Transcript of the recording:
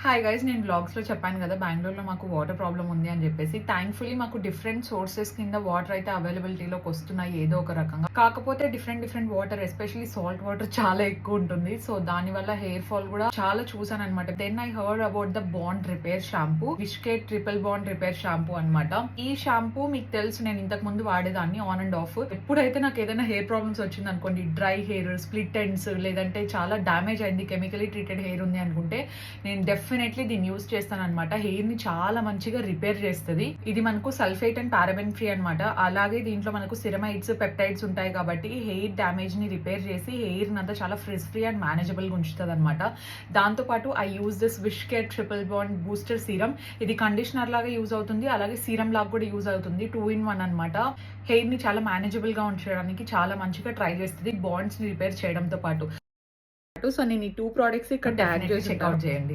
Hi guys, నేను blogs లో చెప్పాను కదా బెంగళూరులో మాకు వాటర్ ప్రాబ్లం ఉంది అని చెప్పేసి. థ్యాంక్ఫుల్లీ మాకు డిఫరెంట్ సోర్సెస్ కింద వాటర్ అయితే అవైలబిలిటీలోకి వస్తున్నాయి ఏదో ఒక రకంగా. కాకపోతే different water, especially salt water చాలా ఎక్కువ ఉంటుంది. సో దాని వల్ల హెయిర్ ఫాల్ కూడా చాలా చూసాను అనమాట. Then I heard about the bond repair shampoo, Wishcare triple bond repair shampoo అనమాట. ఈ షాంపూ మీకు తెలుసు, నేను ఇంతకు ముందు వాడేదాన్ని ఆన్ అండ్ ఆఫ్. ఎప్పుడైతే నాకు ఏదైనా హెయిర్ ప్రాబ్లమ్స్ వచ్చింది అనుకోండి, డ్రై హెయిర్, స్ప్లిట్ ఎండ్స్, లేదంటే చాలా డ్యామేజ్ అయింది, కెమికలీ ట్రీటెడ్ హెయిర్ ఉంది అనుకుంటే నేను డెఫినెట్లీ దీన్ని యూజ్ చేస్తాను అనమాట. హెయిర్ ని చాలా మంచిగా రిపేర్ చేస్తుంది. ఇది మనకు సల్ఫేట్ అండ్ పారాబెన్ ఫ్రీ అనమాట. అలాగే దీంట్లో మనకు సిరమైడ్స్, పెప్టైడ్స్ ఉంటాయి కాబట్టి హెయిర్ డ్యామేజ్ ని రిపేర్ చేసి హెయిర్ అంతా చాలా ఫ్రిజ్ ఫ్రీ అండ్ మేనేజబుల్ గా ఉంచుతుంది అనమాట. దాంతో పాటు I use this wish care triple bond booster serum. ఇది కండిషనర్ లాగా యూజ్ అవుతుంది, అలాగే సీరం లాగా కూడా యూజ్ అవుతుంది. 2-in-1 అనమాట. హెయిర్ ని చాలా మేనేజబుల్ గా ఉంచడానికి చాలా మంచిగా ట్రై చేస్తుంది, బాండ్స్ ని రిపేర్ చేయడంతో పాటు. సో నేను ఈ 2 ప్రోడక్ట్స్ ఇక్కడ ట్యాగ్ చేసి చెక్అవుట్ చేయండి.